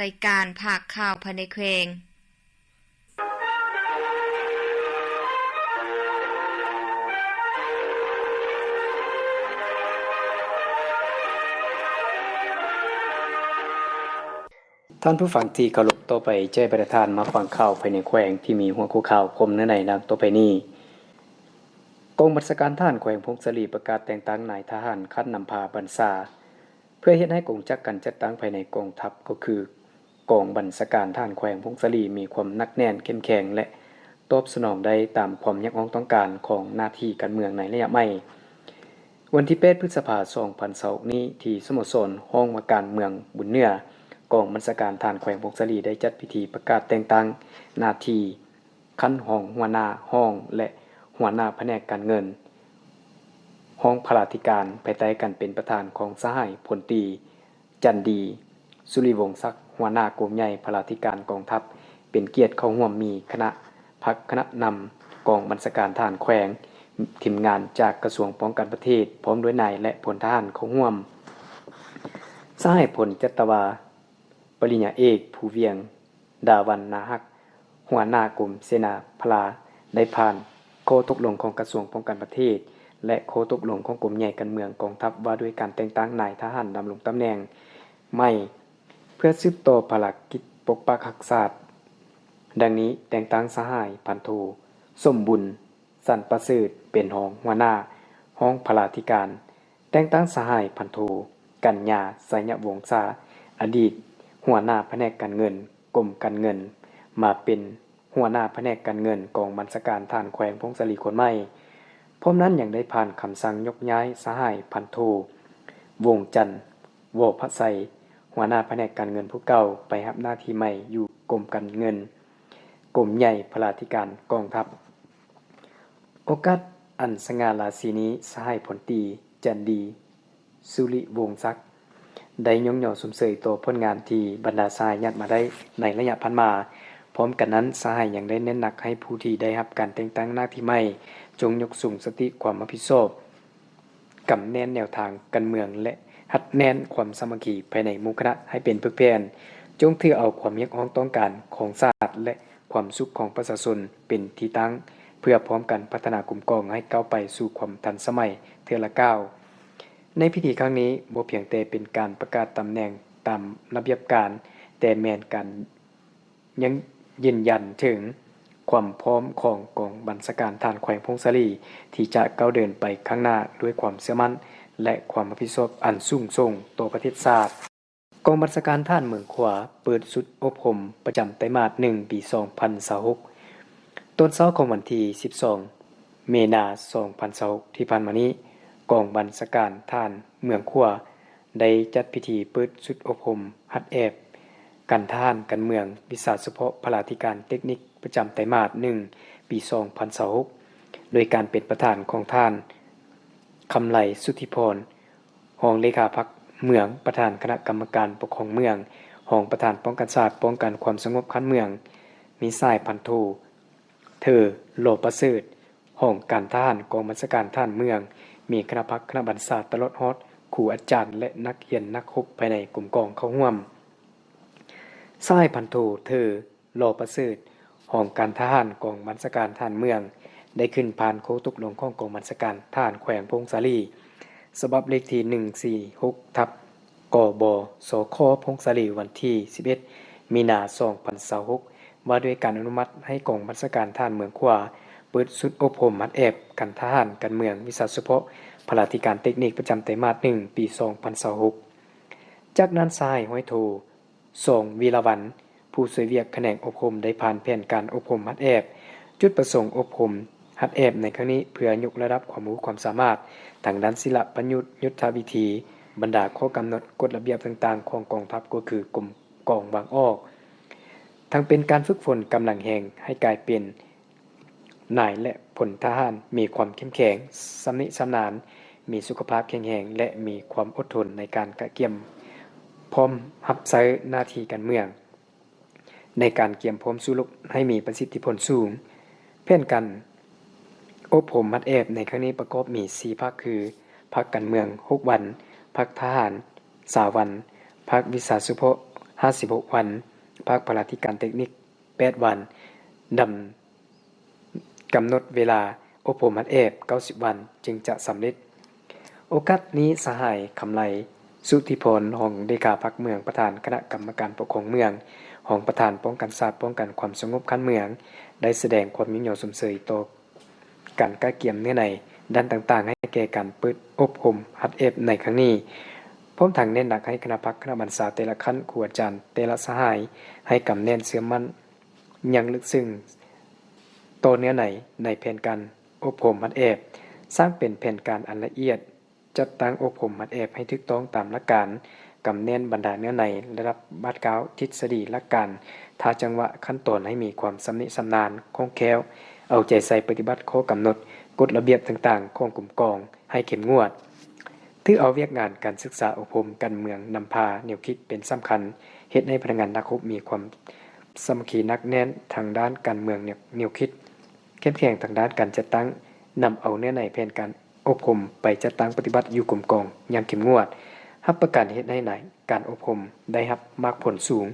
รายการภาคข่าวภายในแขวงท่านผู้ฟังที่เคารพต่อไปใจประธานมาฟังข่าวภายในแขวงที่มีหัวข้อข่าวคมเนื้อในดังต่อไปนี้กองบัญชาการทหารแขวงพงศลีประกาศแต่งตั้งนายทหารคัดนำพาบรรษาเพื่อเฮ็ดให้กองจักการจัดตั้งภายในกองทัพก็คือกองบัญชาการทหารแขวงพงศลีมีความหนักแน่นเข้มแข็งและตอบสนองได้ตามความอยากต้องการของหน้าที่การเมืองในระยะใหม่วันที่8พฤษภาคม2026นี้ที่สโมสรห้องว่าการเมืองบุญเหนือกองบัญชาการทหารแขวงพงศลีได้จัดพิธีประกาศแต่งตั้งหน้าที่คันห้องหัวหน้าห้องและหัวหน้าแผนกการเงินห้องพลาธิการภายใต้กันเป็นประธานของสหายพลตรีจันดีสุริวงศ์ศักดิ์หัวหน้ากรมใหญ่พลาธิการกองทัพเป็นเกียรติเข้าร่วมมีคณะพักคณะนำกองบัญชาการทหารแขวงทีมงานจากกระทรวงป้องกันประเทศพร้อมด้วยนายและพลทหารเข้าร่วมสหายพลจัตวาปริญญาเอกผู้เวียงดาวันนาฮักหัวหน้ากรมเสนาพลาได้ผ่านข้อตกลงของกระทรวงป้องกันประเทศและข้อตกลงของกรมใหญ่การเมืองกองทัพว่าด้วยการแต่งตั้งนายทหารดำรงตำแหน่งใหม่เพื่อสืบต่อภารกิจปกปักรักษาดังนี้แต่งตั้งสหายพันโทสมบุญสันประเสริฐเป็นรองหัวหน้าห้องพลาธิการแต่งตั้งสหายพันโทกัญญาไสยวงศาอดีตหัวหน้าแผนกการเงินกรมการเงินมาเป็นหัวหน้าแผนกการเงินกองบัญชาการทหารแขวงพงศลีคนใหม่พร้อมนั้นยังได้ผ่านคำสั่งยกย้ายสหายพันโทวงจันทร์วพไสหัวหน้าแผนกการเงินผู้เก่าไปรับหน้าที่ใหม่อยู่กรมการเงินกรมใหญ่พลาธิการกองทัพโอกาสอันสง่าราศีนี้สหายพลตรีจันดีสุริวงศ์ศักดิ์ได้ยกย่องสมเสยต่อผลงานที่บรรดาสหายยัดมาได้ในระยะผ่านมาพร้อมกันนั้นสหายยังได้เน้นหนักให้ผู้ที่ได้รับการแต่งตั้งหน้าที่ใหม่จงยกสูงสติความรับผิดชอบกำแน่นแนวทางการเมืองและหัดแน่นความสามัคคีภายในหมู่คณะให้เป็นปึกแผ่นจงถือเอาความเรียกร้องต้องการของชาติและความสุขของประชาชนเป็นที่ตั้งเพื่อพร้อมกันพัฒนากลุ่มกองให้ก้าวไปสู่ความทันสมัยเทื่อละก้าวในพิธีครั้งนี้บ่เพียงแต่เป็นการประกาศตำแหน่งตามระเบียบการแต่แม้นการยังยืนยันถึงความพร้อมของกองบัญชาการทหารแขวงพงศลีที่จะก้าวเดินไปข้างหน้าด้วยความเชื่อมั่นและความรับผิดชอบอันสูงส่งต่อประเทศชาติกองบัญชาการทหารเมืองขวาเปิดสุดอบรมประจำไตรมาส1ปี2026ต้นเช้าของวันที่12เมษายน2026ที่ผ่านมานี้กองบัญชาการทหารเมืองขวาได้จัดพิธีเปิดสุดอบรมหัดแอบการทหารการเมืองวิชาเฉพาะพลาธิการเทคนิคประจำไตรมาส1ปี2026โดยการเป็นประธานของท่านคำไหลสุทธิพรรองเลขาพรรคเมืองประธานคณะกรรมการปกครองเมืองรองประธานป้องกันชาติป้องกันความสงบขันเมืองมีสายพันโทเธอโลประเสริฐรองการทหารกองบัญชาการทหารเมืองมีคณะพักคณะบัญชาตลอดฮอดครูอาจารย์และนักเรียนนักรบภายในกลุ่มกองเข้าร่วมสายพันโทเธอโลประเสริฐรองการทหารกองบัญชาการทหารเมืองได้ขึ้นผ่านโค้ตกลงของกองบัญชาการทหารแขวงพงศลีฉบับเลขที่146กบสคพงศลีวันที่11มีนาคม2026ว่าด้วยการอนุมัติให้กองบัญชาการทหารเมืองขวาเปิดสุดอบรมหัดแอบกันทหารการเมืองวิชาเฉพาะพลาธิการเทคนิคประจำไตรมาส1ปี2026จากนั้นสหายห้อยโทวีรวรรณผู้ช่วยเวียกแขนงอบรมได้ผ่านแผนการอบรมหัดแอบจุดประสงค์อบรมหัดแอบในครั้งนี้เพื่อยกระดับความรู้ความสามารถทางด้านศิลปยุทธยุทธวิธีบรรดาข้อกำหนดกฎระเบียบต่างๆของกองทัพก็คือกรมกองวางออกทั้งเป็นการฝึกฝนกำลังแห่งให้กลายเป็นนายและพลทหารมีความเข้มแข็งสำนิสำนานมีสุขภาพแข็งแรงและมีความอดทนในการกะเกียมพร้อมรับใช้หน้าที่การเมืองในการเกียมพร้อมสู้รบให้มีประสิทธิผลสูงแผนการอบรมหัดแอบในครั้งนี้ประกอบมี4ภาคคือภาคการเมือง6วันภาคทหาร20วันภาควิชาเฉพาะ 56 วันภาคพลาธิการเทคนิค8 วันดำกำหนดเวลาอบรมหัดเอบ90 วันจึงจะสำเร็จโอกาสนี้สหายคำไลสุทธิพลของเลขาพรรคเมืองประธานคณะกรรมการปกครองเมืองของประธานป้องกันศาสตร์ป้องกันความสงบขันเมืองได้แสดงความยินยอมสมเสยต่อการก้าเกี่ยมเนื้อในด้านต่างๆให้แก่การเปิดอบรมหัดเอบในครั้งนี้พร้อมทั้งเน้นหนักให้คณะพรรคคณะบรรษาแต่ละขั้นครูอาจารย์แต่ละสหายให้กำแน่นเสื่อมมั่นยังลึกซึ้งต่อเนื้อในแผนการอบรมหัดเอบสร้างเป็นแผนการอันละเอียดจัดตั้งอบรมหัดเอบให้ถูกต้องตามหลักการกำแน่นบรรดาเนื้อในระดับบัดกาวทฤษฎีหลักการท่าจังหวะขั้นตอนให้มีความสำนิสำนานคล่องแคล่วเอาใจใส่ปฏิบัติข้อกำหนดกฎระเบียบต่างๆของกลุ่มกองให้เข้มงวดถือเอาเวียกงานการศึกษาอบรมการเมืองนำพาแนวคิดเป็นสำคัญเฮ็ดให้พนักงานนักรบมีความสามัคคีนักแน่นทางด้านการเมืองแนวคิดเข้มแข็งทางด้านการจัดตั้งนำเอาเนื้อในแผนการอบรมไปจัดตั้งปฏิบัติอยู่กลุ่มกองอย่างเข้มงวดรับประกันเฮ็ดให้ไหนการอบรมได้รับมากผลสูง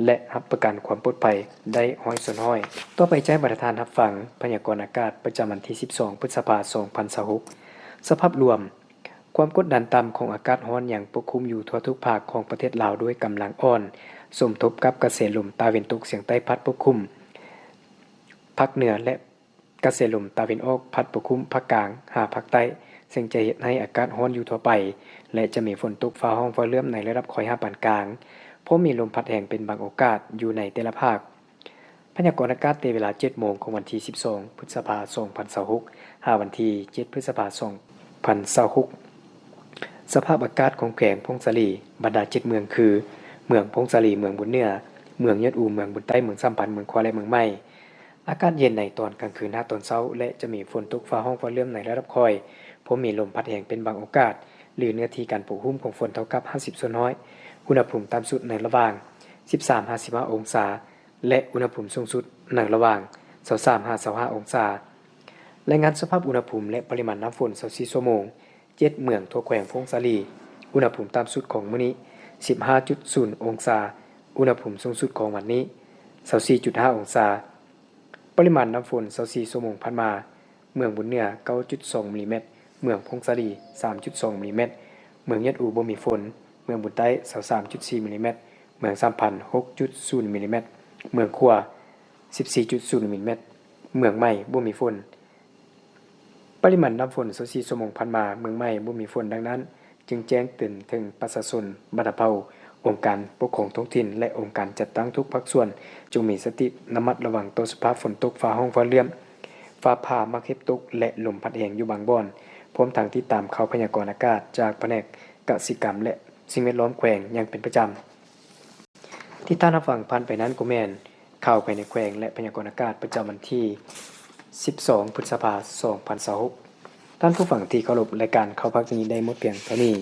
และรับประกันความปลอดภัยได้ร้อยส่วนร้อยต่อไปแจ้งบรรทานรับฟังพยากรณ์อากาศประจำวันที่12พฤษภาคม2026สภาพรวมความกดดันต่ำของอากาศร้อนอย่างปกคลุมอยู่ทั่วทุกภาคของประเทศลาวด้วยกำลังอ่อนสมทบกับกระแสลมตะวันตกเฉียงใต้พัดปกคลุมภาคเหนือและกระแสลมตะวันออกพัดปกคลุมภาคกลางหาภาคใต้ซึ่งจะเฮ็ดให้อากาศร้อนอยู่ทั่วไปและจะมีฝนตกฟ้าร้องฟ้าเลื่อมในระดับค่อยปานกลางเพราะมีลมพัดแรงเป็นบางโอกาสอยู่ในแต่ละภาคพยากรณ์อากาศในเวลา 7 โมงของวันที่12พฤษภาคม2026หาวันที่7พฤษภาคม2026สภาพอากาศของแขวงพงศาลีบรรดา7เมืองคือเมืองพงศาลีเมืองบุญเหนือเมืองยอดอูเมืองบุญใต้เมืองสัมพันธ์เมืองควาและเมืองใหม่อากาศเย็นในตอนกลางคืนหน้าตอนเช้าและจะมีฝนตกฟ้าร้องฟ้าเลื่อมในระดับค่อยเพราะมีลมพัดแรงเป็นบางโอกาสหรือเนื้อที่การปกคลุมของฝนเท่ากับ50ส่วนน้อยอุณหภูมิต่ำสุดในระหว่าง 13-55 องศาและอุณหภูมิสูงสุดในระหว่าง 23-25 องศารายงานสภาพอุณหภูมิและปริมาณน้ำฝน24ชั่วโมง7เมืองทั่วแขวงพงศาลีอุณหภูมิต่ำสุดของมื้อนี้ 15.0 องศาอุณหภูมิสูงสุดของวันนี้ 24.5 องศาปริมาณน้ำฝน24ชั่วโมงผ่านมาเมืองบุญเหนือ 9.2 มิลลิเมตรเมืองพงศาลี 3.2 มิลลิเมตรเมืองยะอูบ่มีฝนเมืองบุญใต้ 23.4 มิลลิเมตรเมืองสัมพันธ์ 6.0 มิลลิเมตรเมืองขัว 14.0 มิลลิเมตรเมืองใหม่บ่มีฝนปริมาณน้ำฝน24ชั่วโมงผ่านมาเมืองใหม่บ่มีฝนดังนั้นจึงแจ้งเตือนถึงประชาชนบรรดาเผ่าองค์การปกครองท้องถิ่นและองค์การจัดตั้งทุกภาคส่วนจงมีสติระมัดระวังต่อสภาพฝนตกฟ้าร้องฟ้าเลื่อมฟ้าผ่ามักเห็บตกและลมพัดแรงอยู่บางบ่อนพร้อมทั้งติดตามข่าวพยากรณ์อากาศจากแผนกกสิกรรมและสิ่งแวดล้อมแขวงอย่างเป็นประจำที่ท่านรับฟังผ่านไปนั้นก็แม่นข่าวภายในแขวงและพยากรณ์อากาศประจำวันที่12พฤษภาคม2026ท่านผู้ฟังที่เคารพรายการข่าวภาคนี้ได้หมดเพียงเท่านี้